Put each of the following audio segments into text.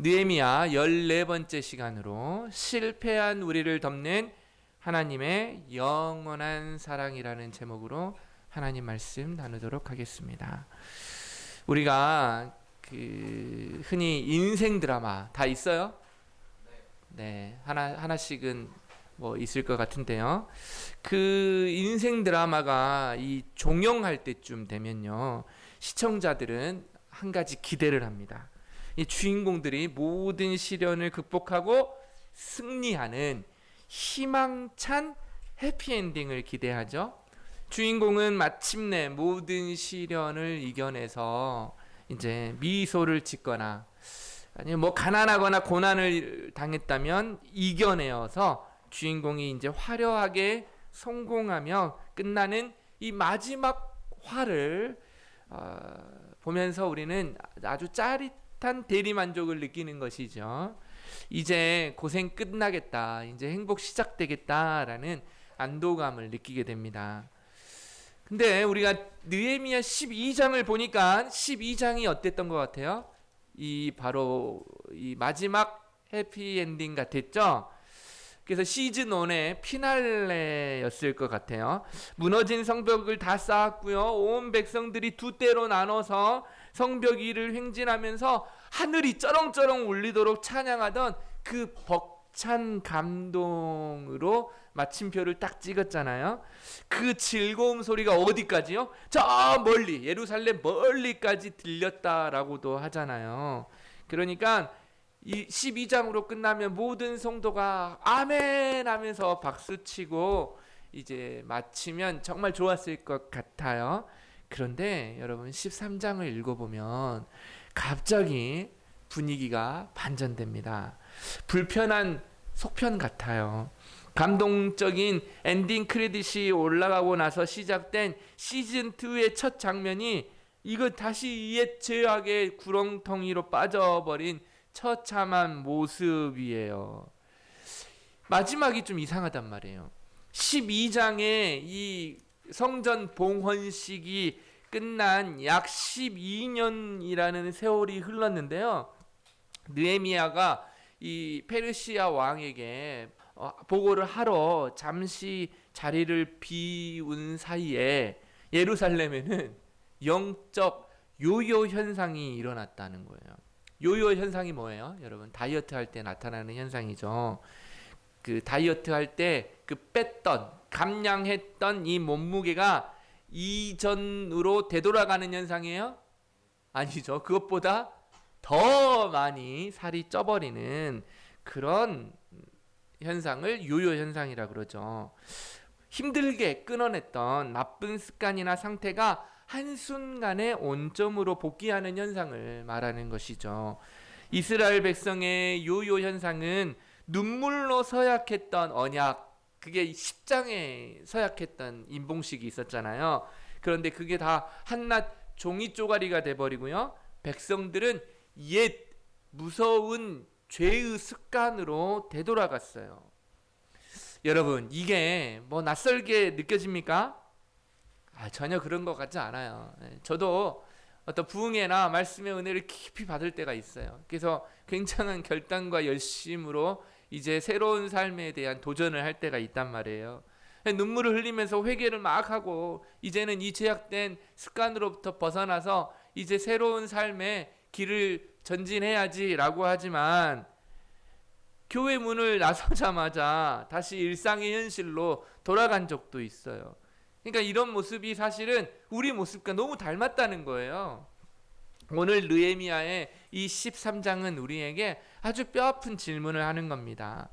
느헤미야 14번째 시간으로 실패한 우리를 덮는 하나님의 영원한 사랑이라는 제목으로 하나님 말씀 나누도록 하겠습니다. 우리가 흔히 인생 드라마 다 있어요? 네, 하나씩은 뭐 있을 것 같은데요. 그 인생 드라마가 이 종영할 때쯤 되면요, 시청자들은 한 가지 기대를 합니다. 이 주인공들이 모든 시련을 극복하고 승리하는 희망찬 해피엔딩을 기대하죠. 주인공은 마침내 모든 시련을 이겨내서 이제 미소를 짓거나 아니면 뭐 가난하거나 고난을 당했다면 이겨내어서 주인공이 이제 화려하게 성공하며 끝나는 이 마지막 화를 보면서 우리는 아주 짜릿한 대리만족을 느끼는 것이죠. 이제 고생 끝나겠다, 이제 행복 시작되겠다라는 안도감을 느끼게 됩니다. 근데 우리가 느헤미야 12장을 보니까 12장이 어땠던 것 같아요? 바로 이 마지막 해피엔딩 같았죠? 그래서 시즌 1의 피날레였을 것 같아요. 무너진 성벽을 다 쌓았고요. 온 백성들이 두 때로 나눠서 성벽 위를 횡진하면서 하늘이 쩌렁쩌렁 울리도록 찬양하던 그 벅찬 감동으로 마침표를 딱 찍었잖아요. 그 즐거움 소리가 어디까지요? 저 멀리, 예루살렘 멀리까지 들렸다라고도 하잖아요. 그러니까 이 12장으로 끝나면 모든 성도가 아멘 하면서 박수치고 이제 마치면 정말 좋았을 것 같아요. 그런데 여러분 13장을 읽어보면 갑자기 분위기가 반전됩니다. 불편한 속편 같아요. 감동적인 엔딩 크레딧이 올라가고 나서 시작된 시즌2의 첫 장면이 이거 다시 옛 죄악의 구렁텅이로 빠져버린 처참한 모습이에요. 마지막이 좀 이상하단 말이에요. 12장의 이 성전 봉헌식이 끝난 약 12년이라는 세월이 흘렀는데요. 느헤미야가 이 페르시아 왕에게 보고를 하러 잠시 자리를 비운 사이에 예루살렘에는 영적 요요 현상이 일어났다는 거예요. 요요 현상이 뭐예요? 여러분, 다이어트 할 때 나타나는 현상이죠. 그 다이어트 할 때 그 뺐던, 감량했던 이 몸무게가 이전으로 되돌아가는 현상이에요? 아니죠. 그것보다 더 많이 살이 쪄버리는 그런 현상을 요요 현상이라 그러죠. 힘들게 끊어냈던 나쁜 습관이나 상태가 한순간에 온점으로 복귀하는 현상을 말하는 것이죠. 이스라엘 백성의 요요 현상은 눈물로 서약했던 언약, 그게 10장에 서약했던 임봉식이 있었잖아요. 그런데 그게 다 한낱 종이 쪼가리가 돼버리고요, 백성들은 옛 무서운 죄의 습관으로 되돌아갔어요. 여러분, 이게 뭐 낯설게 느껴집니까? 전혀 그런 것 같지 않아요. 저도 어떤 부흥회나 말씀의 은혜를 깊이 받을 때가 있어요. 그래서 굉장한 결단과 열심으로 이제 새로운 삶에 대한 도전을 할 때가 있단 말이에요. 눈물을 흘리면서 회개를 막 하고 이제는 이 제약된 습관으로부터 벗어나서 이제 새로운 삶의 길을 전진해야지라고 하지만 교회 문을 나서자마자 다시 일상의 현실로 돌아간 적도 있어요. 그러니까 이런 모습이 사실은 우리 모습과 너무 닮았다는 거예요. 오늘 느헤미야의 이 13장은 우리에게 아주 뼈아픈 질문을 하는 겁니다.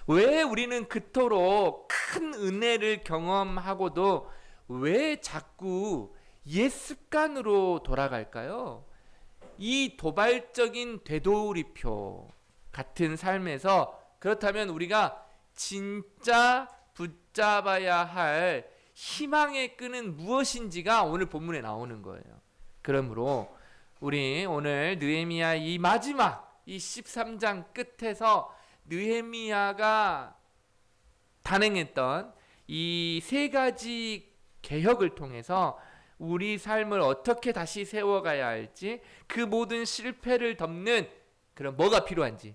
왜 우리는 그토록 큰 은혜를 경험하고도 왜 자꾸 옛 습관으로 돌아갈까요? 이 도발적인 되돌이표 같은 삶에서 그렇다면 우리가 진짜 붙잡아야 할 희망의 끈은 무엇인지가 오늘 본문에 나오는 거예요. 그러므로 우리 오늘 느헤미야 이 마지막 이 13장 끝에서 느헤미야가 단행했던 이 세 가지 개혁을 통해서 우리 삶을 어떻게 다시 세워가야 할지, 그 모든 실패를 덮는 그럼 뭐가 필요한지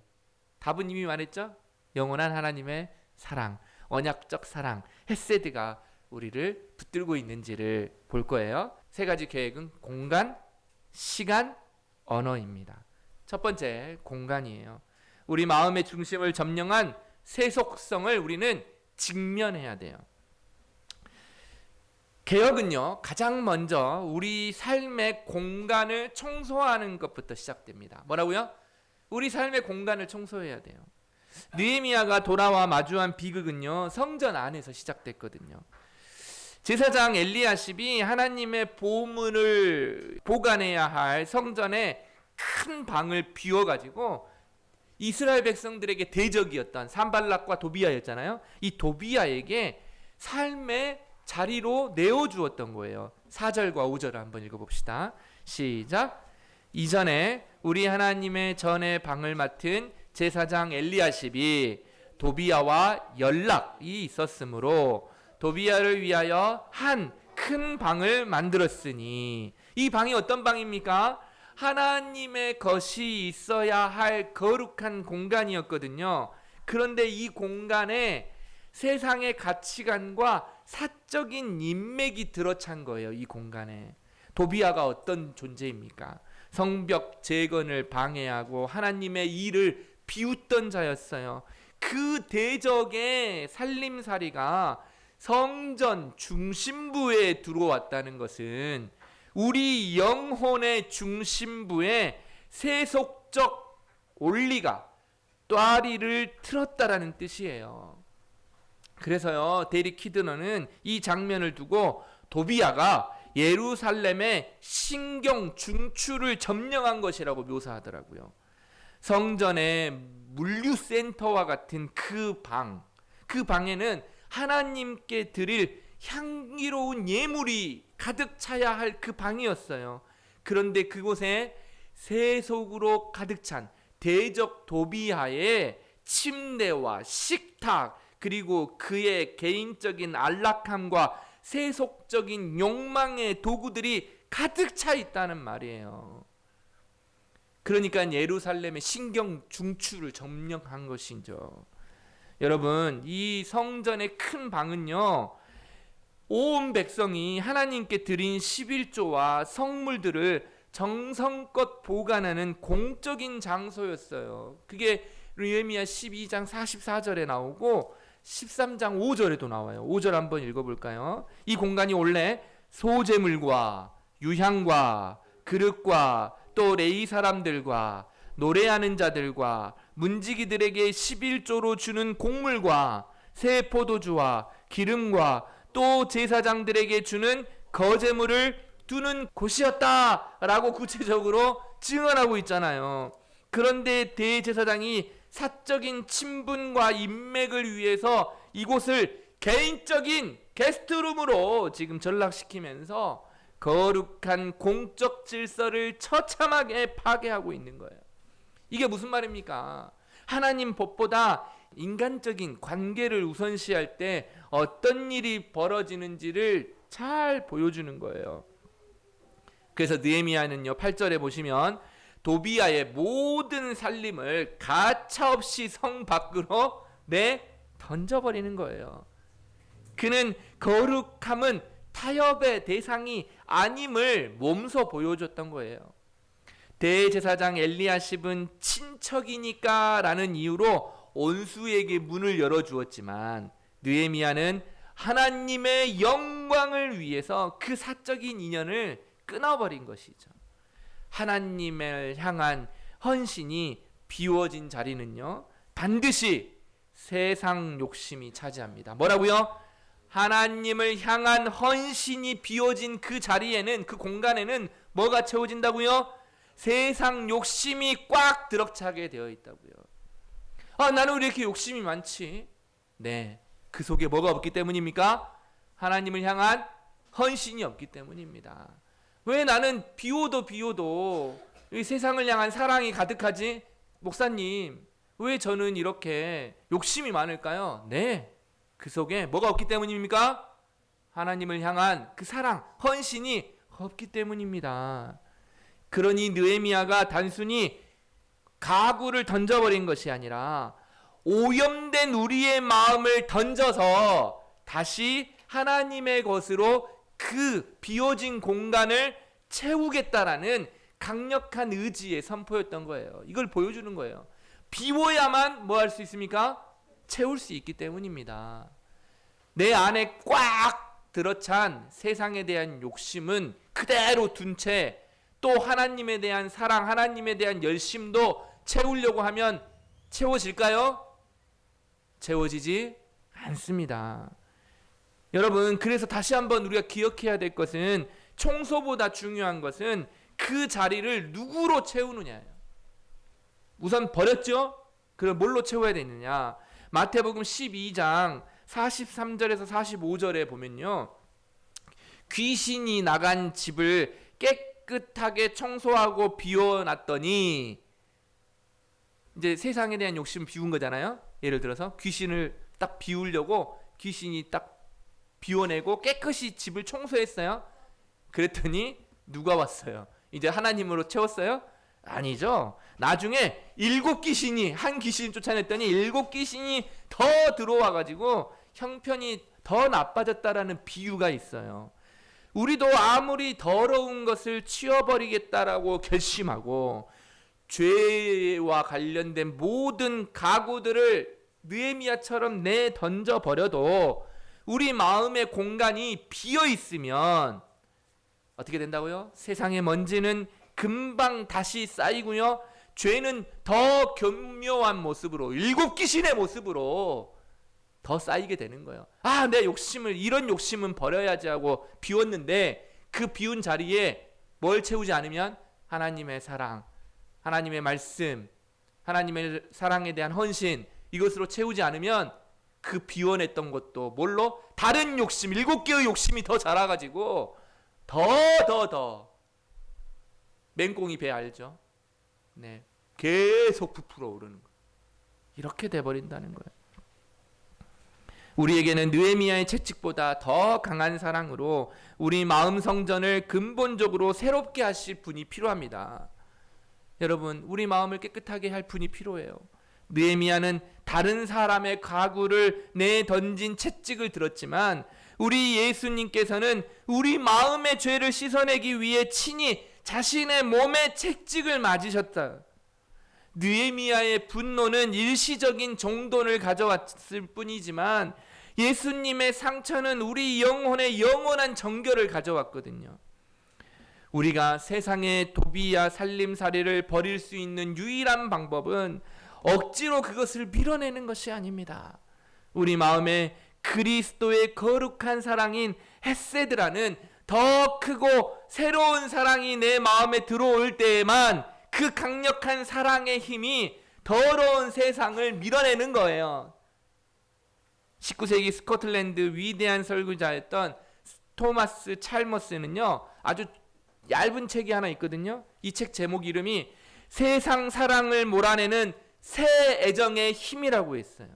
답은 이미 말했죠. 영원한 하나님의 사랑, 언약적 사랑, 헤세드가 우리를 붙들고 있는지를 볼 거예요. 세 가지 계획은 공간, 시간, 언어입니다. 첫 번째, 공간이에요. 우리 마음의 중심을 점령한 세속성을 우리는 직면해야 돼요. 개혁은요, 가장 먼저 우리 삶의 공간을 청소하는 것부터 시작됩니다. 뭐라고요? 우리 삶의 공간을 청소해야 돼요. 느헤미야가 돌아와 마주한 비극은요, 성전 안에서 시작됐거든요. 제사장 엘리야십이 하나님의 보물을 보관해야 할 성전의 큰 방을 비워가지고 이스라엘 백성들에게 대적이었던 산발락과 도비야였잖아요. 이 도비야에게 삶의 자리로 내어주었던 거예요. 4절과 5절을 한번 읽어봅시다. 시작. 이전에 우리 하나님의 전의 방을 맡은 제사장 엘리야십이 도비야와 연락이 있었으므로 도비야를 위하여 한 큰 방을 만들었으니, 이 방이 어떤 방입니까? 하나님의 것이 있어야 할 거룩한 공간이었거든요. 그런데 이 공간에 세상의 가치관과 사적인 인맥이 들어찬 거예요. 이 공간에. 도비야가 어떤 존재입니까? 성벽 재건을 방해하고 하나님의 일을 비웃던 자였어요. 그 대적의 살림살이가 성전 중심부에 들어왔다는 것은 우리 영혼의 중심부에 세속적 원리가 또아리를 틀었다라는 뜻이에요. 그래서요, 데릭 키드너는 이 장면을 두고 도비야가 예루살렘의 신경 중추를 점령한 것이라고 묘사하더라고요. 성전의 물류센터와 같은 그 방에는 하나님께 드릴 향기로운 예물이 가득 차야 할 그 방이었어요. 그런데 그곳에 세속으로 가득 찬 대적 도비야의 침대와 식탁, 그리고 그의 개인적인 안락함과 세속적인 욕망의 도구들이 가득 차 있다는 말이에요. 그러니까 예루살렘의 신경 중추를 점령한 것이죠. 여러분, 이 성전의 큰 방은요, 온 백성이 하나님께 드린 11조와 성물들을 정성껏 보관하는 공적인 장소였어요. 그게 느헤미야 12장 44절에 나오고 13장 5절에도 나와요. 5절 한번 읽어볼까요? 이 공간이 원래 소재물과 유향과 그릇과 또 레위 사람들과 노래하는 자들과 문지기들에게 11조로 주는 곡물과 새 포도주와 기름과 또 제사장들에게 주는 거제물을 두는 곳이었다라고 구체적으로 증언하고 있잖아요. 그런데 대제사장이 사적인 친분과 인맥을 위해서 이곳을 개인적인 게스트룸으로 지금 전락시키면서 거룩한 공적 질서를 처참하게 파괴하고 있는 거예요. 이게 무슨 말입니까? 하나님 법보다 인간적인 관계를 우선시할 때 어떤 일이 벌어지는지를 잘 보여주는 거예요. 그래서 느헤미야는요, 8절에 보시면 도비야의 모든 살림을 가차없이 성 밖으로 던져버리는 거예요. 그는 거룩함은 타협의 대상이 아님을 몸소 보여줬던 거예요. 대제사장 엘리야십은 친척이니까 라는 이유로 온수에게 문을 열어주었지만 느헤미야는 하나님의 영광을 위해서 그 사적인 인연을 끊어버린 것이죠. 하나님을 향한 헌신이 비워진 자리는요, 반드시 세상 욕심이 차지합니다. 뭐라고요? 하나님을 향한 헌신이 비워진 그 자리에는, 그 공간에는 뭐가 채워진다고요? 세상 욕심이 꽉 들어차게 되어 있다고요. 나는 왜 이렇게 욕심이 많지? 네, 그 속에 뭐가 없기 때문입니까? 하나님을 향한 헌신이 없기 때문입니다. 왜 나는 비워도 이 세상을 향한 사랑이 가득하지? 목사님, 왜 저는 이렇게 욕심이 많을까요? 네, 그 속에 뭐가 없기 때문입니까? 하나님을 향한 그 사랑, 헌신이 없기 때문입니다. 그러니 느헤미야가 단순히 가구를 던져버린 것이 아니라 오염된 우리의 마음을 던져서 다시 하나님의 것으로 그 비워진 공간을 채우겠다라는 강력한 의지의 선포였던 거예요. 이걸 보여주는 거예요. 비워야만 뭐 할 수 있습니까? 채울 수 있기 때문입니다. 내 안에 꽉 들어찬 세상에 대한 욕심은 그대로 둔 채 또 하나님에 대한 사랑, 하나님에 대한 열심도 채우려고 하면 채워질까요? 채워지지 않습니다. 여러분, 그래서 다시 한번 우리가 기억해야 될 것은, 청소보다 중요한 것은 그 자리를 누구로 채우느냐예요. 우선 버렸죠? 그럼 뭘로 채워야 되느냐? 마태복음 12장 43절에서 45절에 보면요, 귀신이 나간 집을 깨끗하게 청소하고 비워놨더니, 이제 세상에 대한 욕심 비운 거잖아요. 예를 들어서 귀신을 딱 비우려고 귀신이 딱 비워내고 깨끗이 집을 청소했어요. 그랬더니 누가 왔어요? 이제 하나님으로 채웠어요? 아니죠. 나중에 7귀신이, 한 귀신 쫓아냈더니 7귀신이 더 들어와가지고 형편이 더 나빠졌다라는 비유가 있어요. 우리도 아무리 더러운 것을 치워버리겠다라고 결심하고 죄와 관련된 모든 가구들을 느헤미야처럼 내던져 버려도 우리 마음의 공간이 비어 있으면 어떻게 된다고요? 세상의 먼지는 금방 다시 쌓이고요, 죄는 더 교묘한 모습으로, 7귀신의 모습으로 더 쌓이게 되는 거예요. 아, 내 욕심을, 이런 욕심은 버려야지 하고 비웠는데, 그 비운 자리에 뭘 채우지 않으면 하나님의 사랑, 하나님의 말씀, 하나님의 사랑에 대한 헌신, 이것으로 채우지 않으면 그 비워냈던 것도 뭘로? 다른 욕심, 7개의 욕심이 더 자라가지고 더 맹꽁이 배 알죠? 네, 계속 부풀어 오르는 거. 이렇게 돼버린다는 거예요. 우리에게는 느헤미야의 채찍보다 더 강한 사랑으로 우리 마음 성전을 근본적으로 새롭게 하실 분이 필요합니다. 여러분, 우리 마음을 깨끗하게 할 분이 필요해요. 느헤미야는 다른 사람의 가구를 내던진 채찍을 들었지만, 우리 예수님께서는 우리 마음의 죄를 씻어내기 위해 친히 자신의 몸에 채찍을 맞으셨다. 느헤미야의 분노는 일시적인 정돈을 가져왔을 뿐이지만 예수님의 상처는 우리 영혼의 영원한 정결을 가져왔거든요. 우리가 세상의 도비야 살림살이를 버릴 수 있는 유일한 방법은 억지로 그것을 밀어내는 것이 아닙니다. 우리 마음에 그리스도의 거룩한 사랑인 헤세드라는 더 크고 새로운 사랑이 내 마음에 들어올 때에만 그 강력한 사랑의 힘이 더러운 세상을 밀어내는 거예요. 19세기 스코틀랜드 위대한 설교자였던 토마스 찰머스는요, 아주 얇은 책이 하나 있거든요. 이 책 제목 이름이 세상 사랑을 몰아내는 새 애정의 힘이라고 했어요.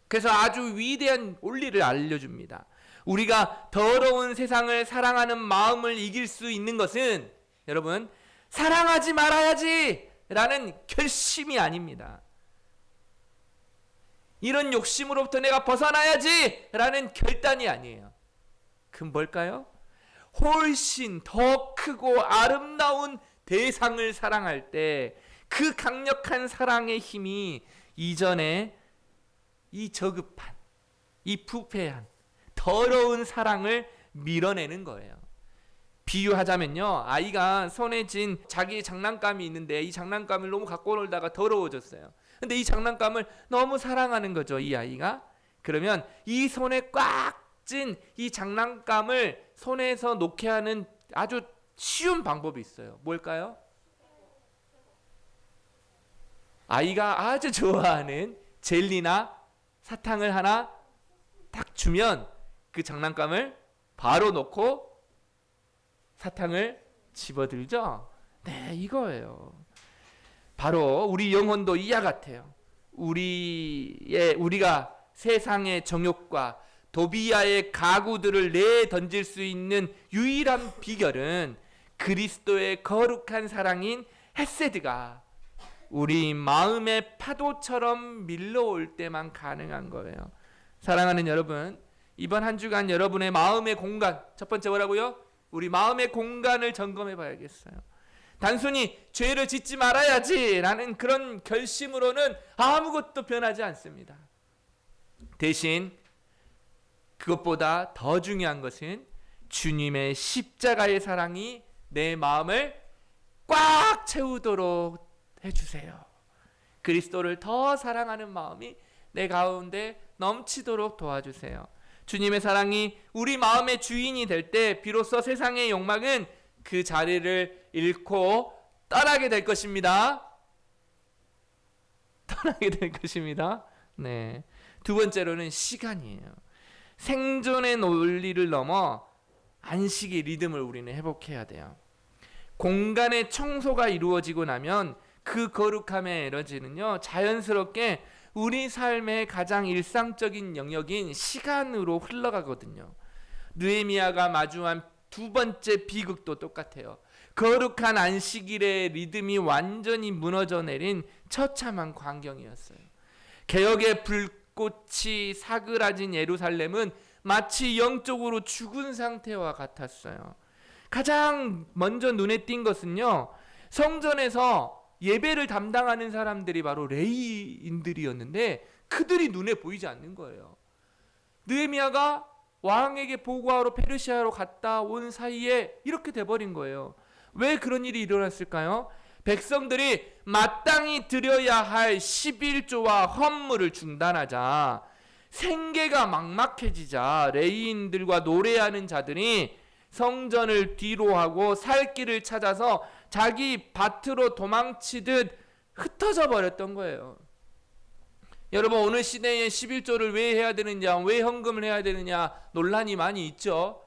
그래서 아주 위대한 원리를 알려줍니다. 우리가 더러운 세상을 사랑하는 마음을 이길 수 있는 것은, 여러분, 사랑하지 말아야지 라는 결심이 아닙니다. 이런 욕심으로부터 내가 벗어나야지 라는 결단이 아니에요. 그건 뭘까요? 훨씬 더 크고 아름다운 대상을 사랑할 때 그 강력한 사랑의 힘이 이전에 이 저급한, 이 부패한 더러운 사랑을 밀어내는 거예요. 비유하자면요, 아이가 손에 쥔 자기 장난감이 있는데 이 장난감을 너무 갖고 놀다가 더러워졌어요. 근데 이 장난감을 너무 사랑하는 거죠, 이 아이가. 그러면 이 손에 꽉 쥔 이 장난감을 손에서 놓게 하는 아주 쉬운 방법이 있어요. 뭘까요? 아이가 아주 좋아하는 젤리나 사탕을 하나 딱 주면 그 장난감을 바로 놓고 사탕을 집어들죠. 네, 이거예요. 바로 우리 영혼도 이와 같아요. 우리가 세상의 정욕과 도비야의 가구들을 내던질 수 있는 유일한 비결은 그리스도의 거룩한 사랑인 헤세드가 우리 마음의 파도처럼 밀려올 때만 가능한 거예요. 사랑하는 여러분, 이번 한 주간 여러분의 마음의 공간, 첫 번째 뭐라고요? 우리 마음의 공간을 점검해 봐야겠어요. 단순히 죄를 짓지 말아야지 라는 그런 결심으로는 아무것도 변하지 않습니다. 대신 그것보다 더 중요한 것은 주님의 십자가의 사랑이 내 마음을 꽉 채우도록 해주세요. 그리스도를 더 사랑하는 마음이 내 가운데 넘치도록 도와주세요. 주님의 사랑이 우리 마음의 주인이 될 때 비로소 세상의 욕망은 그 자리를 잃고 떠나게 될 것입니다. 떠나게 될 것입니다. 네. 두 번째로는 시간이에요. 생존의 논리를 넘어 안식의 리듬을 우리는 회복해야 돼요. 공간의 청소가 이루어지고 나면 그 거룩함의 에너지는요, 자연스럽게 우리 삶의 가장 일상적인 영역인 시간으로 흘러가거든요. 느헤미야가 마주한 두 번째 비극도 똑같아요. 거룩한 안식일의 리듬이 완전히 무너져 내린 처참한 광경이었어요. 개혁의 불꽃이 사그라진 예루살렘은 마치 영적으로 죽은 상태와 같았어요. 가장 먼저 눈에 띈 것은요, 성전에서 예배를 담당하는 사람들이 바로 레위인들이었는데 그들이 눈에 보이지 않는 거예요. 느헤미야가 왕에게 보고하러 페르시아로 갔다 온 사이에 이렇게 돼버린 거예요. 왜 그런 일이 일어났을까요? 백성들이 마땅히 드려야 할 11조와 헌물을 중단하자, 생계가 막막해지자 레위인들과 노래하는 자들이 성전을 뒤로하고 살 길을 찾아서 자기 밭으로 도망치듯 흩어져 버렸던 거예요. 여러분, 오늘 시대에 11조를 왜 해야 되느냐, 왜 헌금을 해야 되느냐 논란이 많이 있죠.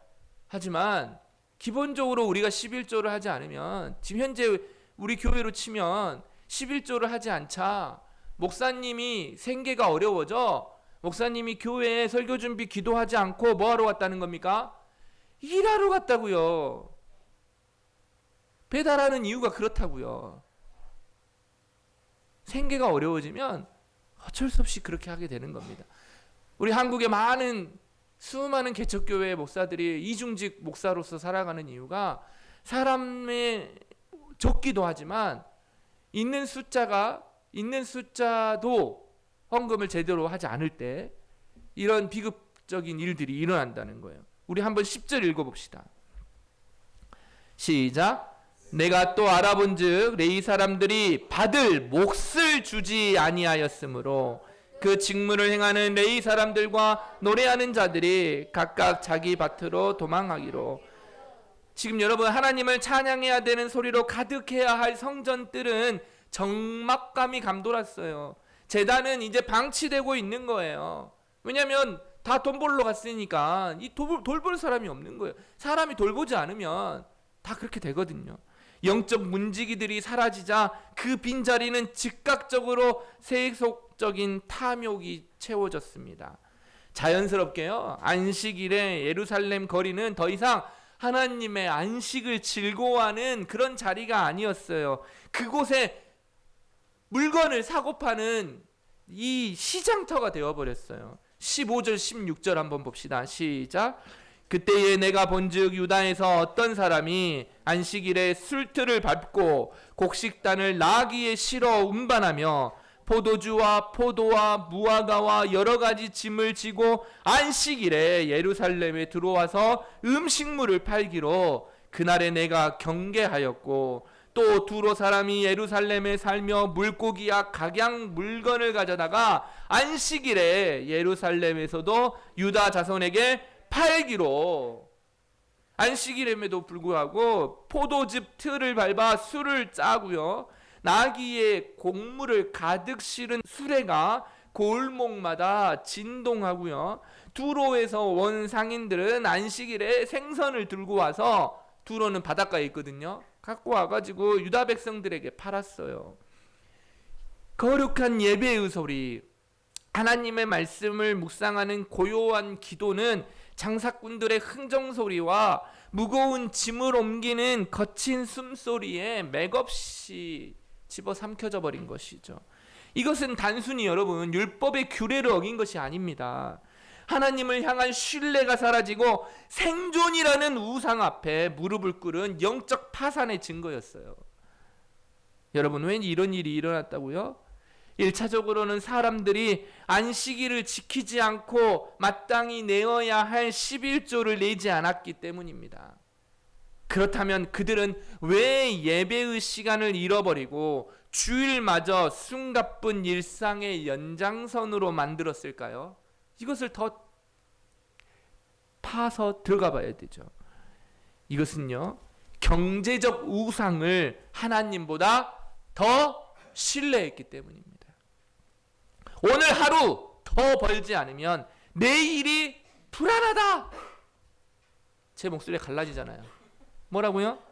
하지만 기본적으로 우리가 11조를 하지 않으면, 지금 현재 우리 교회로 치면 11조를 하지 않자 목사님이 생계가 어려워져 목사님이 교회에 설교 준비 기도하지 않고 뭐하러 갔다는 겁니까? 일하러 갔다고요. 배달하는 이유가 그렇다고요. 생계가 어려워지면 어쩔 수 없이 그렇게 하게 되는 겁니다. 우리 한국의 수많은 개척교회 목사들이 이중직 목사로서 살아가는 이유가, 사람의 적기도 하지만 있는 숫자도 헌금을 제대로 하지 않을 때 이런 비극적인 일들이 일어난다는 거예요. 우리 한번 10절 읽어봅시다. 시작. 내가 또 알아본즉 레위 사람들이 받을 몫을 주지 아니하였으므로 그 직무를 행하는 레위 사람들과 노래하는 자들이 각각 자기 밭으로 도망하기로. 지금 여러분, 하나님을 찬양해야 되는 소리로 가득해야 할 성전들은 적막감이 감돌았어요. 제단은 이제 방치되고 있는 거예요. 왜냐하면 다 돈 벌러 갔으니까 이 돌볼 사람이 없는 거예요. 사람이 돌보지 않으면 다 그렇게 되거든요. 영적 문지기들이 사라지자 그 빈자리는 즉각적으로 세속적인 탐욕이 채워졌습니다. 자연스럽게요, 안식일에 예루살렘 거리는 더 이상 하나님의 안식을 즐거워하는 그런 자리가 아니었어요. 그곳에 물건을 사고 파는 이 시장터가 되어버렸어요. 15절 16절 한번 봅시다. 시작. 그때에 내가 본즉 유다에서 어떤 사람이 안식일에 술틀을 밟고 곡식단을 나귀에 실어 운반하며 포도주와 포도와 무화과와 여러 가지 짐을 지고 안식일에 예루살렘에 들어와서 음식물을 팔기로 그날에 내가 경계하였고, 또 두로 사람이 예루살렘에 살며 물고기와 각양 물건을 가져다가 안식일에 예루살렘에서도 유다 자손에게 팔기로. 안식일임에도 불구하고 포도즙 틀을 밟아 술을 짜고요, 나귀의 곡물을 가득 실은 수레가 골목마다 진동하고요, 두로에서 온 상인들은 안식일에 생선을 들고 와서, 두로는 바닷가에 있거든요, 갖고 와가지고 유다 백성들에게 팔았어요. 거룩한 예배의 소리, 하나님의 말씀을 묵상하는 고요한 기도는 장사꾼들의 흥정소리와 무거운 짐을 옮기는 거친 숨소리에 맥없이 집어삼켜져 버린 것이죠. 이것은 단순히 여러분 율법의 규례를 어긴 것이 아닙니다. 하나님을 향한 신뢰가 사라지고 생존이라는 우상 앞에 무릎을 꿇은 영적 파산의 증거였어요. 여러분, 왜 이런 일이 일어났다고요? 1차적으로는 사람들이 안식일을 지키지 않고 마땅히 내어야 할 11조를 내지 않았기 때문입니다. 그렇다면 그들은 왜 예배의 시간을 잃어버리고 주일마저 숨가쁜 일상의 연장선으로 만들었을까요? 이것을 더 파서 들어가 봐야 되죠. 이것은요, 경제적 우상을 하나님보다 더 신뢰했기 때문입니다. 오늘 하루 더 벌지 않으면 내일이 불안하다. 제 목소리가 갈라지잖아요. 뭐라고요?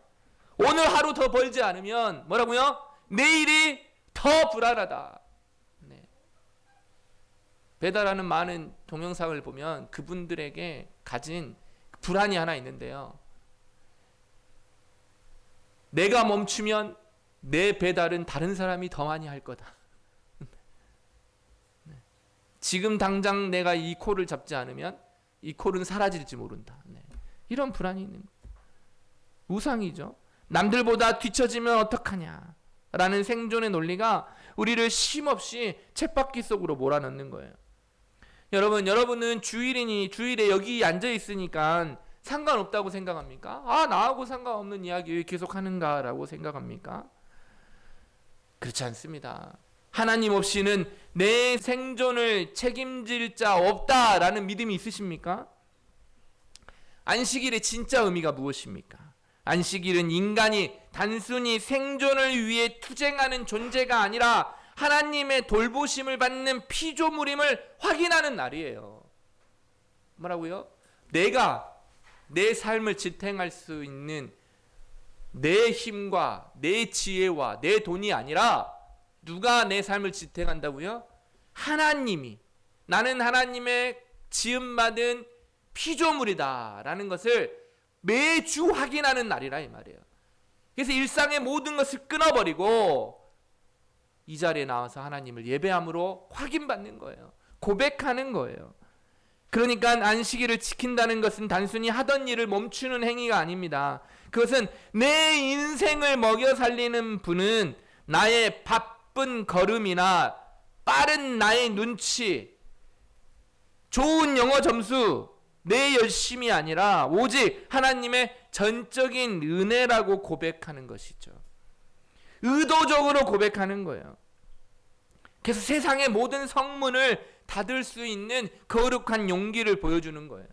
오늘 하루 더 벌지 않으면 뭐라고요? 내일이 더 불안하다. 네. 배달하는 많은 동영상을 보면 그분들에게 가진 불안이 하나 있는데요. 내가 멈추면 내 배달은 다른 사람이 더 많이 할 거다. 네. 지금 당장 내가 이 콜을 잡지 않으면 이 콜은 사라질지 모른다. 네. 이런 불안이 있는 거예요. 우상이죠. 남들보다 뒤처지면 어떡하냐 라는 생존의 논리가 우리를 쉼없이 쳇바퀴 속으로 몰아넣는 거예요. 여러분은 주일에 여기 앉아 있으니까 상관없다고 생각합니까? 나하고 상관없는 이야기 왜 계속 하는가 라고 생각합니까? 그렇지 않습니다. 하나님 없이는 내 생존을 책임질 자 없다라는 믿음이 있으십니까? 안식일의 진짜 의미가 무엇입니까? 안식일은 인간이 단순히 생존을 위해 투쟁하는 존재가 아니라 하나님의 돌보심을 받는 피조물임을 확인하는 날이에요. 뭐라고요? 내가 내 삶을 지탱할 수 있는 내 힘과 내 지혜와 내 돈이 아니라 누가 내 삶을 지탱한다고요? 하나님이. 나는 하나님의 지음받은 피조물이다 라는 것을 매주 확인하는 날이라 이 말이에요. 그래서 일상의 모든 것을 끊어버리고 이 자리에 나와서 하나님을 예배함으로 확인받는 거예요. 고백하는 거예요. 그러니까 안식일을 지킨다는 것은 단순히 하던 일을 멈추는 행위가 아닙니다. 그것은 내 인생을 먹여 살리는 분은 나의 바쁜 걸음이나 빠른 나의 눈치, 좋은 영어 점수, 내 열심이 아니라 오직 하나님의 전적인 은혜라고 고백하는 것이죠. 의도적으로 고백하는 거예요. 그래서 세상의 모든 성문을 닫을 수 있는 거룩한 용기를 보여주는 거예요.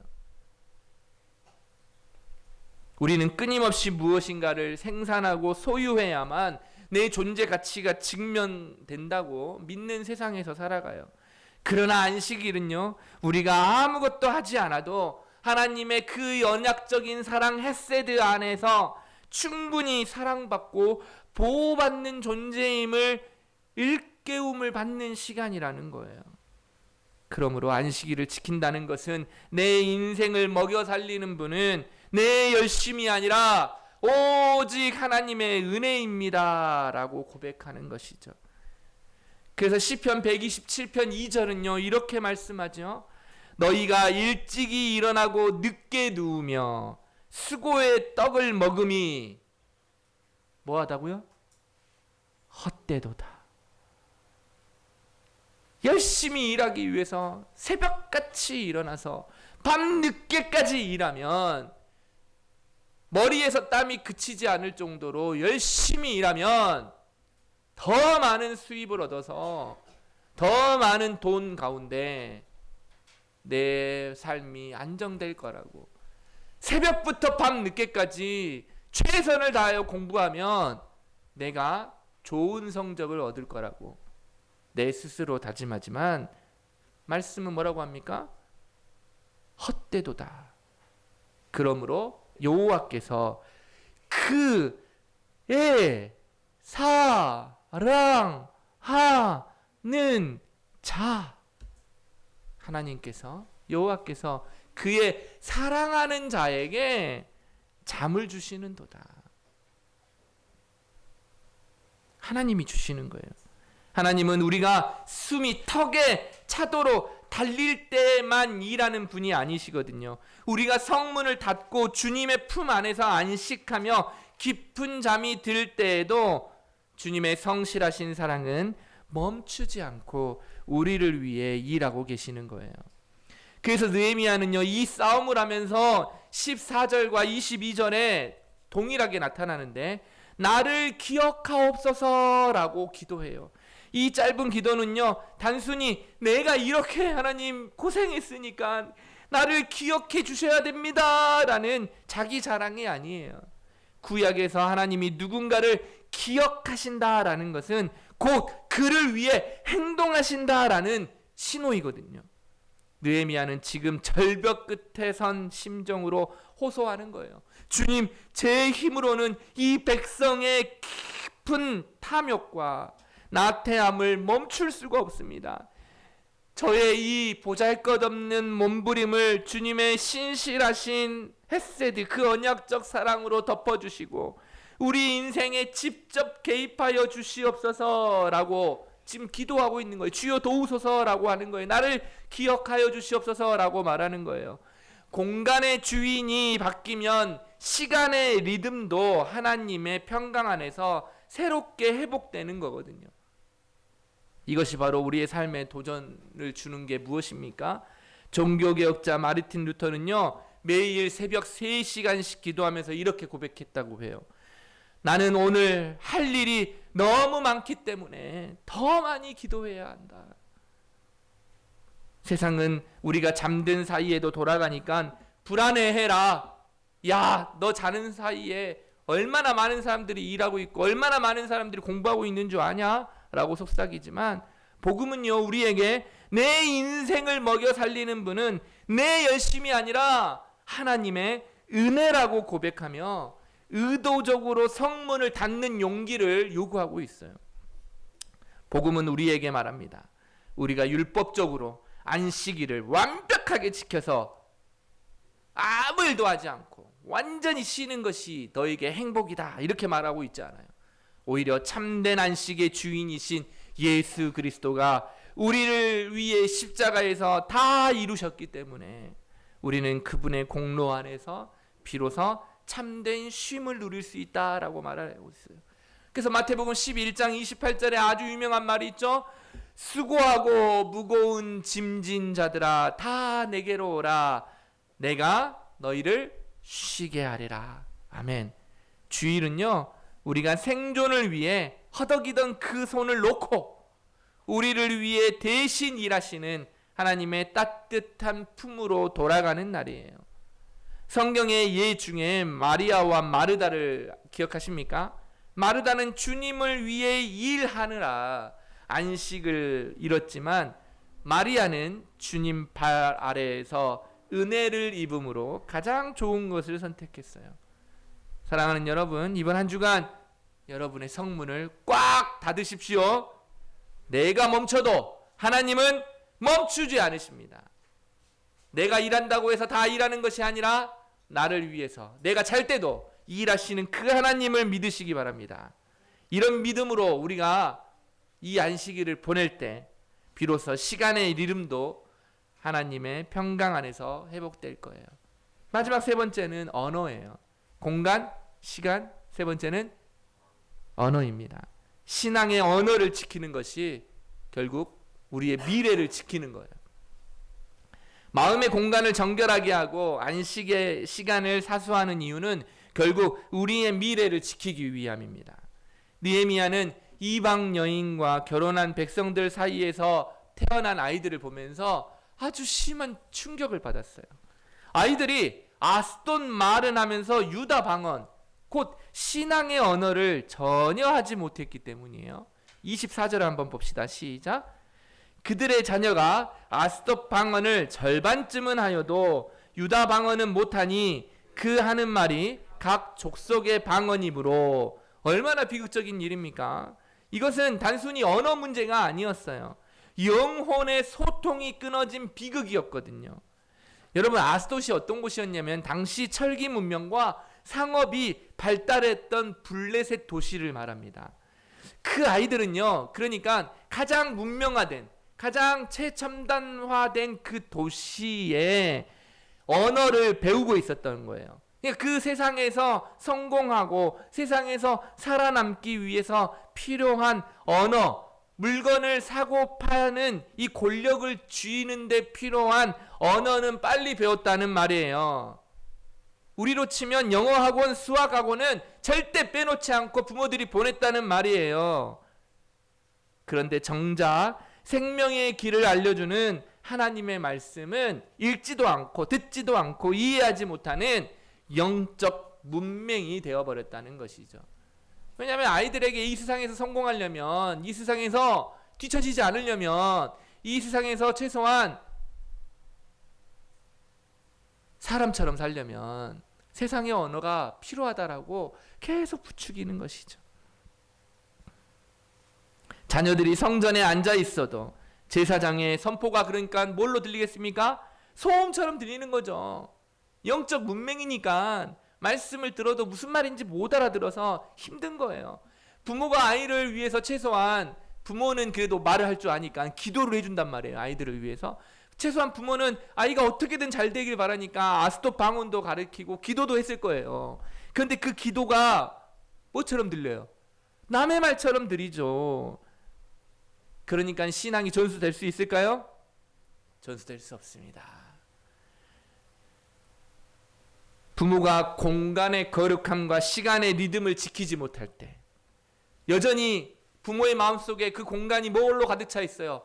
우리는 끊임없이 무엇인가를 생산하고 소유해야만 내 존재 가치가 증명된다고 믿는 세상에서 살아가요. 그러나 안식일은요, 우리가 아무것도 하지 않아도 하나님의 그 언약적인 사랑 헤세드 안에서 충분히 사랑받고 보호받는 존재임을 일깨움을 받는 시간이라는 거예요. 그러므로 안식일을 지킨다는 것은 내 인생을 먹여 살리는 분은 내 열심이 아니라 오직 하나님의 은혜입니다 라고 고백하는 것이죠. 그래서 시편 127편 2절은요 이렇게 말씀하죠. 너희가 일찍이 일어나고 늦게 누우며 수고의 떡을 먹음이 뭐하다고요? 헛되도다. 열심히 일하기 위해서 새벽같이 일어나서 밤늦게까지 일하면 머리에서 땀이 그치지 않을 정도로 열심히 일하면 더 많은 수입을 얻어서 더 많은 돈 가운데 내 삶이 안정될 거라고, 새벽부터 밤늦게까지 최선을 다하여 공부하면 내가 좋은 성적을 얻을 거라고 내 스스로 다짐하지만 말씀은 뭐라고 합니까? 헛되도다. 그러므로 여호와께서 그의 사랑하는 자, 하나님께서 여호와께서 그의 사랑하는 자에게 잠을 주시는도다. 하나님이 주시는 거예요. 하나님은 우리가 숨이 턱에 차도록 달릴 때만 일하는 분이 아니시거든요. 우리가 성문을 닫고 주님의 품 안에서 안식하며 깊은 잠이 들 때에도 주님의 성실하신 사랑은 멈추지 않고 우리를 위해 일하고 계시는 거예요. 그래서 느헤미야는요, 이 싸움을 하면서 14절과 22절에 동일하게 나타나는데 나를 기억하옵소서라고 기도해요. 이 짧은 기도는요, 단순히 내가 이렇게 하나님 고생했으니까 나를 기억해 주셔야 됩니다 라는 자기 자랑이 아니에요. 구약에서 하나님이 누군가를 기억하신다라는 것은 곧 그를 위해 행동하신다라는 신호이거든요. 느헤미야는 지금 절벽 끝에 선 심정으로 호소하는 거예요. 주님, 제 힘으로는 이 백성의 깊은 탐욕과 나태함을 멈출 수가 없습니다. 저의 이 보잘것없는 몸부림을 주님의 신실하신 헤세드, 그 언약적 사랑으로 덮어주시고 우리 인생에 직접 개입하여 주시옵소서라고 지금 기도하고 있는 거예요. 주여 도우소서라고 하는 거예요. 나를 기억하여 주시옵소서라고 말하는 거예요. 공간의 주인이 바뀌면 시간의 리듬도 하나님의 평강 안에서 새롭게 회복되는 거거든요. 이것이 바로 우리의 삶에 도전을 주는 게 무엇입니까? 종교개혁자 마르틴 루터는요, 매일 새벽 3시간씩 기도하면서 이렇게 고백했다고 해요. 나는 오늘 할 일이 너무 많기 때문에 더 많이 기도해야 한다. 세상은 우리가 잠든 사이에도 돌아가니까 불안해해라. 야, 너 자는 사이에 얼마나 많은 사람들이 일하고 있고 얼마나 많은 사람들이 공부하고 있는 줄 아냐? 라고 속삭이지만 복음은요, 우리에게 내 인생을 먹여 살리는 분은 내 열심이 아니라 하나님의 은혜라고 고백하며 의도적으로 성문을 닫는 용기를 요구하고 있어요. 복음은 우리에게 말합니다. 우리가 율법적으로 안식일을 완벽하게 지켜서 아무 일도 하지 않고 완전히 쉬는 것이 너에게 행복이다, 이렇게 말하고 있지 않아요. 오히려 참된 안식의 주인이신 예수 그리스도가 우리를 위해 십자가에서 다 이루셨기 때문에 우리는 그분의 공로 안에서 비로소 참된 쉼을 누릴 수 있다라고 말하고 있어요. 그래서 마태복음 11장 28절에 아주 유명한 말이 있죠. 수고하고 무거운 짐진 자들아 다 내게로 오라. 내가 너희를 쉬게 하리라. 아멘. 주일은요, 우리가 생존을 위해 허덕이던 그 손을 놓고 우리를 위해 대신 일하시는 하나님의 따뜻한 품으로 돌아가는 날이에요. 성경의 예 중에 마리아와 마르다를 기억하십니까? 마르다는 주님을 위해 일하느라 안식을 잃었지만 마리아는 주님 발 아래에서 은혜를 입음으로 가장 좋은 것을 선택했어요. 사랑하는 여러분, 이번 한 주간 여러분의 성문을 꽉 닫으십시오. 내가 멈춰도 하나님은 멈추지 않으십니다. 내가 일한다고 해서 다 일하는 것이 아니라 나를 위해서 내가 잘 때도 일하시는 그 하나님을 믿으시기 바랍니다. 이런 믿음으로 우리가 이 안식일을 보낼 때 비로소 시간의 리듬도 하나님의 평강 안에서 회복될 거예요. 마지막 세 번째는 언어예요. 공간, 시간, 세 번째는 언어입니다. 신앙의 언어를 지키는 것이 결국 우리의 미래를 지키는 거예요. 마음의 공간을 정결하게 하고 안식의 시간을 사수하는 이유는 결국 우리의 미래를 지키기 위함입니다. 느헤미야는 이방 여인과 결혼한 백성들 사이에서 태어난 아이들을 보면서 아주 심한 충격을 받았어요. 아이들이 아스돈 말은 하면서 유다 방언, 곧 신앙의 언어를 전혀 하지 못했기 때문이에요. 24절 한번 봅시다. 시작. 그들의 자녀가 아스돗 방언을 절반쯤은 하여도 유다 방언은 못하니 그 하는 말이 각 족속의 방언이므로. 얼마나 비극적인 일입니까? 이것은 단순히 언어 문제가 아니었어요. 영혼의 소통이 끊어진 비극이었거든요. 여러분, 아스돗이 어떤 곳이었냐면 당시 철기 문명과 상업이 발달했던 블레셋 도시를 말합니다. 그 아이들은요, 그러니까 가장 문명화된, 가장 최첨단화된 그 도시에 언어를 배우고 있었던 거예요. 그러니까 그 세상에서 성공하고 세상에서 살아남기 위해서 필요한 언어, 물건을 사고 파는 이 권력을 쥐는 데 필요한 언어는 빨리 배웠다는 말이에요. 우리로 치면 영어학원, 수학학원은 절대 빼놓지 않고 부모들이 보냈다는 말이에요. 그런데 정작 생명의 길을 알려주는 하나님의 말씀은 읽지도 않고 듣지도 않고 이해하지 못하는 영적 문맹이 되어버렸다는 것이죠. 왜냐하면 아이들에게 이 세상에서 성공하려면, 이 세상에서 뒤처지지 않으려면, 이 세상에서 최소한 사람처럼 살려면 세상의 언어가 필요하다라고 계속 부추기는 것이죠. 자녀들이 성전에 앉아 있어도 제사장의 선포가 그러니까 뭘로 들리겠습니까? 소음처럼 들리는 거죠. 영적 문맹이니까 말씀을 들어도 무슨 말인지 못 알아들어서 힘든 거예요. 부모가 아이를 위해서 최소한, 부모는 그래도 말을 할 줄 아니까 기도를 해준단 말이에요. 아이들을 위해서 최소한 부모는 아이가 어떻게든 잘 되길 바라니까 아스토 방언도 가르치고 기도도 했을 거예요. 그런데 그 기도가 뭐처럼 들려요? 남의 말처럼 들리죠. 그러니까 신앙이 전수될 수 있을까요? 전수될 수 없습니다. 부모가 공간의 거룩함과 시간의 리듬을 지키지 못할 때, 여전히 부모의 마음속에 그 공간이 뭘로 가득 차 있어요?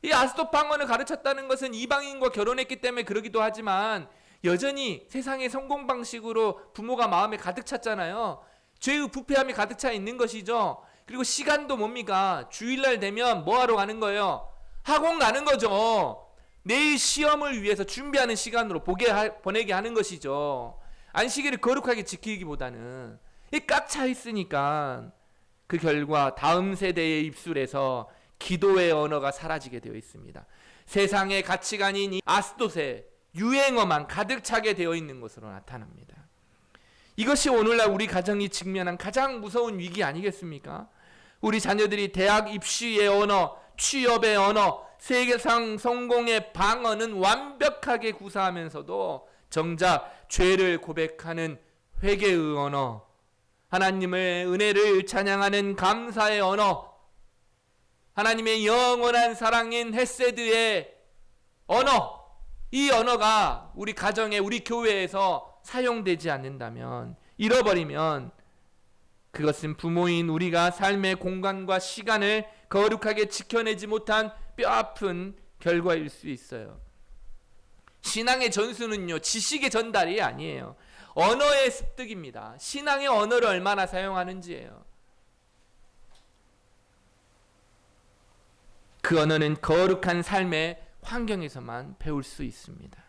이 아스토방언을 가르쳤다는 것은 이방인과 결혼했기 때문에 그러기도 하지만 여전히 세상의 성공 방식으로 부모가 마음에 가득 찼잖아요. 죄의 부패함이 가득 차 있는 것이죠. 그리고 시간도 뭡니까? 주일날 되면 뭐 하러 가는 거예요? 학원 가는 거죠. 내일 시험을 위해서 준비하는 시간으로 보내게 하는 것이죠. 안식일을 거룩하게 지키기보다는 꽉 차 있으니까 그 결과 다음 세대의 입술에서 기도의 언어가 사라지게 되어 있습니다. 세상의 가치관인 이 아스토세, 유행어만 가득 차게 되어 있는 것으로 나타납니다. 이것이 오늘날 우리 가정이 직면한 가장 무서운 위기 아니겠습니까? 우리 자녀들이 대학 입시의 언어, 취업의 언어, 세계상 성공의 방언은 완벽하게 구사하면서도 정작 죄를 고백하는 회개의 언어, 하나님의 은혜를 찬양하는 감사의 언어, 하나님의 영원한 사랑인 헤세드의 언어, 이 언어가 우리 가정에, 우리 교회에서 사용되지 않는다면, 잃어버리면 그것은 부모인 우리가 삶의 공간과 시간을 거룩하게 지켜내지 못한 뼈아픈 결과일 수 있어요. 신앙의 전수는요, 지식의 전달이 아니에요. 언어의 습득입니다. 신앙의 언어를 얼마나 사용하는지예요. 그 언어는 거룩한 삶의 환경에서만 배울 수 있습니다.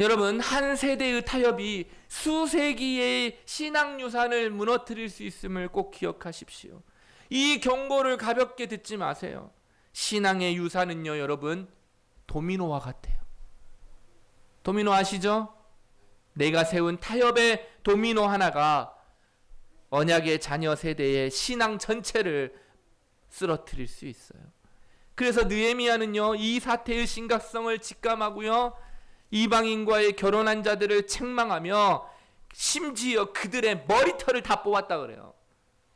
여러분, 한 세대의 타협이 수세기의 신앙 유산을 무너뜨릴 수 있음을 꼭 기억하십시오. 이 경고를 가볍게 듣지 마세요. 신앙의 유산은요, 여러분, 도미노와 같아요. 도미노 아시죠? 내가 세운 타협의 도미노 하나가 언약의 자녀 세대의 신앙 전체를 쓰러뜨릴 수 있어요. 그래서 느헤미야는요, 이 사태의 심각성을 직감하고요, 이방인과의 결혼한 자들을 책망하며 심지어 그들의 머리털을 다 뽑았다 그래요.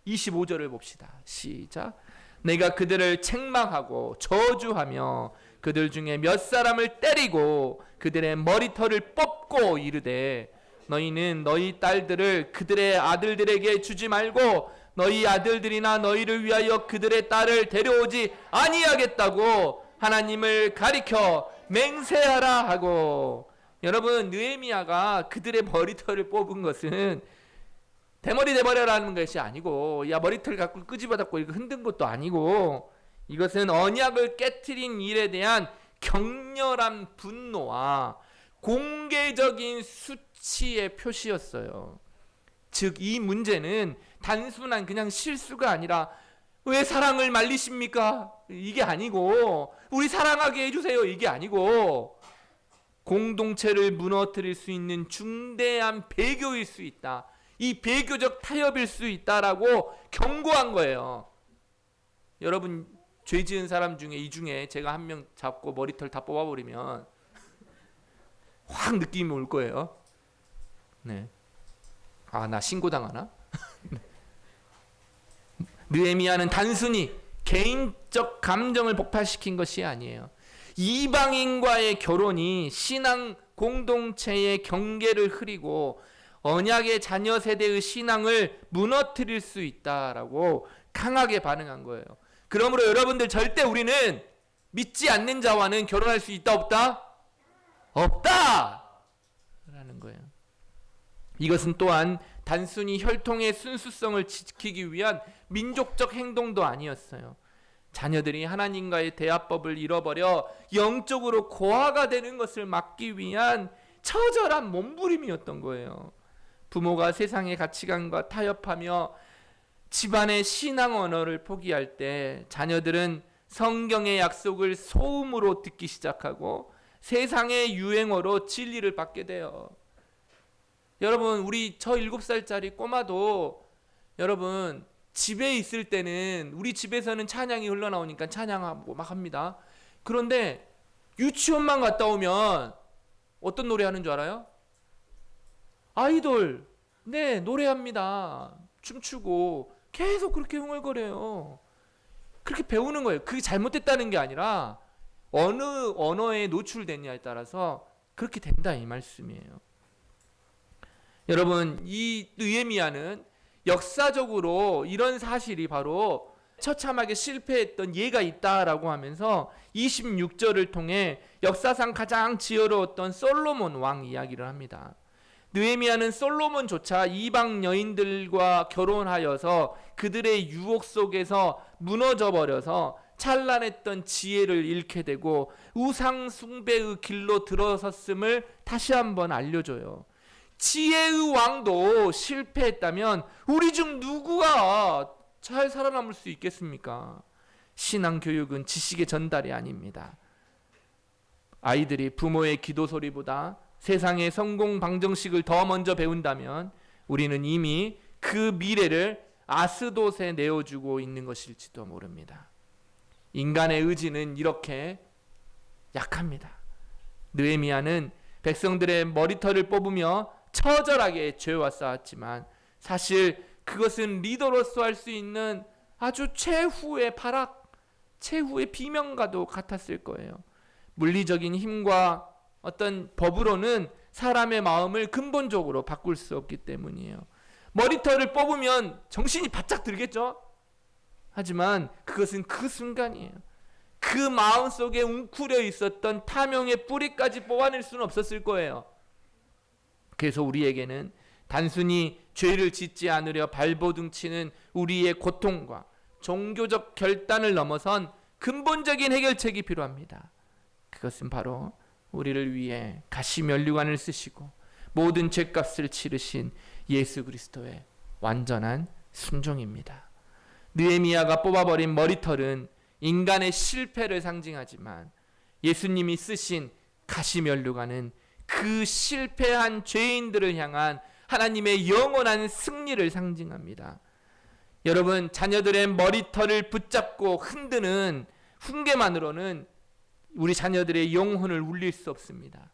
25절을 봅시다. 시작. 내가 그들을 책망하고 저주하며 그들 중에 몇 사람을 때리고 그들의 머리털을 뽑고 이르되 너희는 너희 딸들을 그들의 아들들에게 주지 말고 너희 아들들이나 너희를 위하여 그들의 딸을 데려오지 아니하겠다고 하나님을 가리켜 맹세하라 하고. 여러분, 느헤미야가 그들의 머리털을 뽑은 것은 대머리 내버려라는 것이 아니고, 야 머리털 갖고 끄집어잡고 이거 흔든 것도 아니고, 이것은 언약을 깨트린 일에 대한 격렬한 분노와 공개적인 수치의 표시였어요. 즉 이 문제는 단순한 그냥 실수가 아니라 왜 사랑을 말리십니까? 이게 아니고, 우리 사랑하게 해주세요, 이게 아니고, 공동체를 무너뜨릴 수 있는 중대한 배교일 수 있다. 이 배교적 타협일 수 있다라고 경고한 거예요. 여러분 죄 지은 사람 중에 이 중에 제가 한 명 잡고 머리털 다 뽑아버리면 확 느낌이 올 거예요. 네. 아, 나 신고당하나? 느헤미야는 단순히 개인적 감정을 폭발시킨 것이 아니에요. 이방인과의 결혼이 신앙 공동체의 경계를 흐리고 언약의 자녀 세대의 신앙을 무너뜨릴 수 있다라고 강하게 반응한 거예요. 그러므로 여러분들 절대 우리는 믿지 않는 자와는 결혼할 수 있다 없다? 없다! 라는 거예요. 이것은 또한 단순히 혈통의 순수성을 지키기 위한 민족적 행동도 아니었어요. 자녀들이 하나님과의 대화법을 잃어버려 영적으로 고아가 되는 것을 막기 위한 처절한 몸부림이었던 거예요. 부모가 세상의 가치관과 타협하며 집안의 신앙 언어를 포기할 때 자녀들은 성경의 약속을 소음으로 듣기 시작하고 세상의 유행어로 진리를 받게 돼요. 여러분, 우리 저 7살짜리 꼬마도 여러분 집에 있을 때는 우리 집에서는 찬양이 흘러나오니까 찬양하고 막 합니다. 그런데 유치원만 갔다 오면 어떤 노래 하는 줄 알아요? 아이돌, 네, 노래합니다. 춤추고 계속 그렇게 흥얼거려요. 그렇게 배우는 거예요. 그게 잘못됐다는 게 아니라 어느 언어에 노출됐냐에 따라서 그렇게 된다 이 말씀이에요. 여러분, 이 느헤미야는 역사적으로 이런 사실이 바로 처참하게 실패했던 예가 있다라고 하면서 26절을 통해 역사상 가장 지혜로웠던 솔로몬 왕 이야기를 합니다. 느헤미야는 솔로몬조차 이방 여인들과 결혼하여서 그들의 유혹 속에서 무너져 버려서 찬란했던 지혜를 잃게 되고 우상 숭배의 길로 들어섰음을 다시 한번 알려줘요. 지혜의 왕도 실패했다면 우리 중 누구가 잘 살아남을 수 있겠습니까? 신앙 교육은 지식의 전달이 아닙니다. 아이들이 부모의 기도 소리보다 세상의 성공 방정식을 더 먼저 배운다면 우리는 이미 그 미래를 아스돗에 내어주고 있는 것일지도 모릅니다. 인간의 의지는 이렇게 약합니다. 느헤미야는 백성들의 머리털을 뽑으며 처절하게 죄와 싸웠지만 사실 그것은 리더로서 할 수 있는 아주 최후의 발악, 최후의 비명과도 같았을 거예요. 물리적인 힘과 어떤 법으로는 사람의 마음을 근본적으로 바꿀 수 없기 때문이에요. 머리털을 뽑으면 정신이 바짝 들겠죠? 하지만 그것은 그 순간이에요. 그 마음속에 웅크려 있었던 탐욕의 뿌리까지 뽑아낼 수는 없었을 거예요. 그래서 우리에게는 단순히 죄를 짓지 않으려 발버둥치는 우리의 고통과 종교적 결단을 넘어선 근본적인 해결책이 필요합니다. 그것은 바로 우리를 위해 가시면류관을 쓰시고 모든 죄값을 치르신 예수 그리스도의 완전한 순종입니다. 느헤미야가 뽑아버린 머리털은 인간의 실패를 상징하지만 예수님이 쓰신 가시면류관은 그 실패한 죄인들을 향한 하나님의 영원한 승리를 상징합니다. 여러분, 자녀들의 머리털을 붙잡고 흔드는 훈계만으로는 우리 자녀들의 영혼을 울릴 수 없습니다.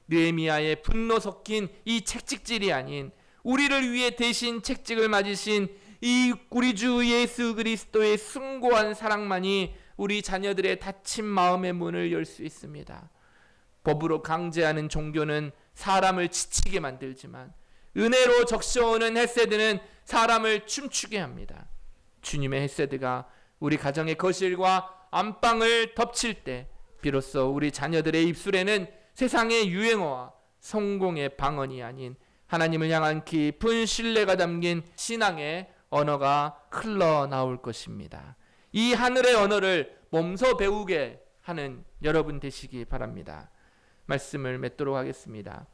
느헤미야의 분노 섞인 이 채찍질이 아닌 우리를 위해 대신 채찍을 맞으신 이 우리 주 예수 그리스도의 숭고한 사랑만이 우리 자녀들의 다친 마음의 문을 열 수 있습니다. 법으로 강제하는 종교는 사람을 지치게 만들지만 은혜로 적셔오는 헤세드는 사람을 춤추게 합니다. 주님의 헤세드가 우리 가정의 거실과 안방을 덮칠 때 비로소 우리 자녀들의 입술에는 세상의 유행어와 성공의 방언이 아닌 하나님을 향한 깊은 신뢰가 담긴 신앙의 언어가 흘러나올 것입니다. 이 하늘의 언어를 몸소 배우게 하는 여러분 되시기 바랍니다. 말씀을 맺도록 하겠습니다.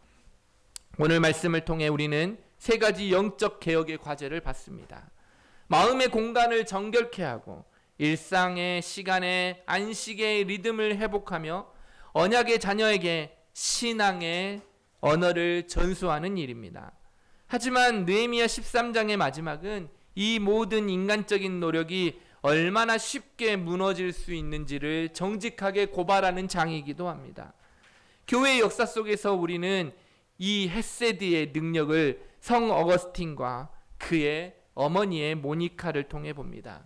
오늘 말씀을 통해 우리는 세 가지 영적 개혁의 과제를 받습니다. 마음의 공간을 정결케 하고 일상의 시간의 안식의 리듬을 회복하며 언약의 자녀에게 신앙의 언어를 전수하는 일입니다. 하지만 느헤미야 13장의 마지막은 이 모든 인간적인 노력이 얼마나 쉽게 무너질 수 있는지를 정직하게 고발하는 장이기도 합니다. 교회의 역사 속에서 우리는 이 헤세드의 능력을 성 어거스틴과 그의 어머니의 모니카를 통해 봅니다.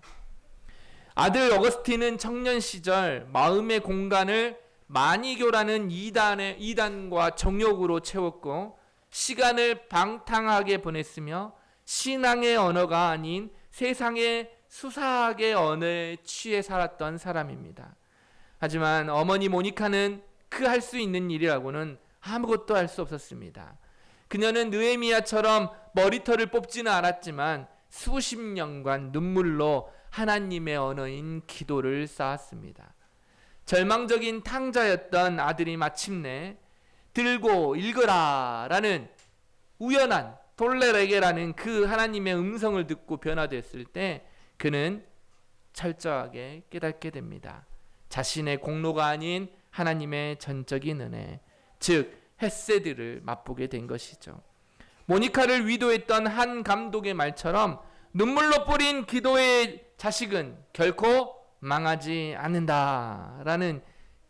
아들 어거스틴은 청년 시절 마음의 공간을 마니교라는 이단과 정욕으로 채웠고 시간을 방탕하게 보냈으며 신앙의 언어가 아닌 세상의 수사학의 언어에 취해 살았던 사람입니다. 하지만 어머니 모니카는 그 할 수 있는 일이라고는 아무것도 할 수 없었습니다. 그녀는 느헤미야처럼 머리털을 뽑지는 않았지만 수십 년간 눈물로 하나님의 언어인 기도를 쌓았습니다. 절망적인 탕자였던 아들이 마침내 들고 읽어라 라는 우연한 돌레레게라는 그 하나님의 음성을 듣고 변화됐을 때 그는 철저하게 깨닫게 됩니다. 자신의 공로가 아닌 하나님의 전적인 은혜, 즉 헤세드를 맛보게 된 것이죠. 모니카를 위도했던 한 감독의 말처럼 눈물로 뿌린 기도의 자식은 결코 망하지 않는다라는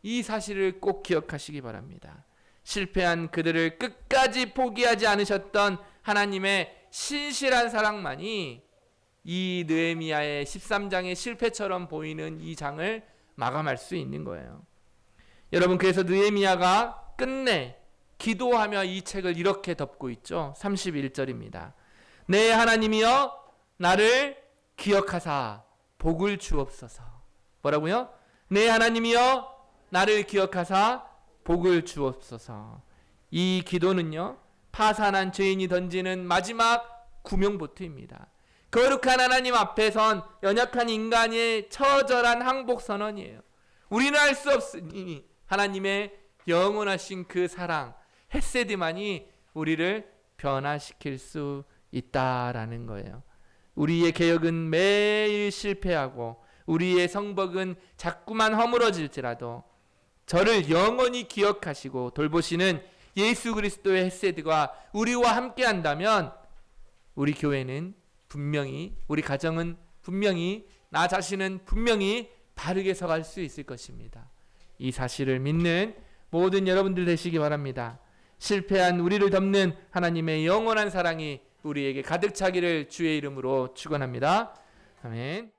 이 사실을 꼭 기억하시기 바랍니다. 실패한 그들을 끝까지 포기하지 않으셨던 하나님의 신실한 사랑만이 이 느헤미야의 13장의 실패처럼 보이는 이 장을 마감할 수 있는 거예요. 여러분, 그래서 느헤미야가 끝내 기도하며 이 책을 이렇게 덮고 있죠. 31절입니다. 내 하나님이여 나를 기억하사 복을 주옵소서. 뭐라고요? 내 하나님이여 나를 기억하사 복을 주옵소서. 이 기도는요, 파산한 죄인이 던지는 마지막 구명보트입니다. 거룩한 하나님 앞에 선 연약한 인간의 처절한 항복 선언이에요. 우리는 할 수 없으니 하나님의 영원하신 그 사랑, 헤세드만이 우리를 변화시킬 수 있다라는 거예요. 우리의 개혁은 매일 실패하고 우리의 성벽은 자꾸만 허물어질지라도 저를 영원히 기억하시고 돌보시는 예수 그리스도의 헤세드가 우리와 함께 한다면 우리 교회는 분명히, 우리 가정은 분명히, 나 자신은 분명히 바르게 서갈 수 있을 것입니다. 이 사실을 믿는 모든 여러분들 되시기 바랍니다. 실패한 우리를 덮는 하나님의 영원한 사랑이 우리에게 가득 차기를 주의 이름으로 축원합니다. 아멘.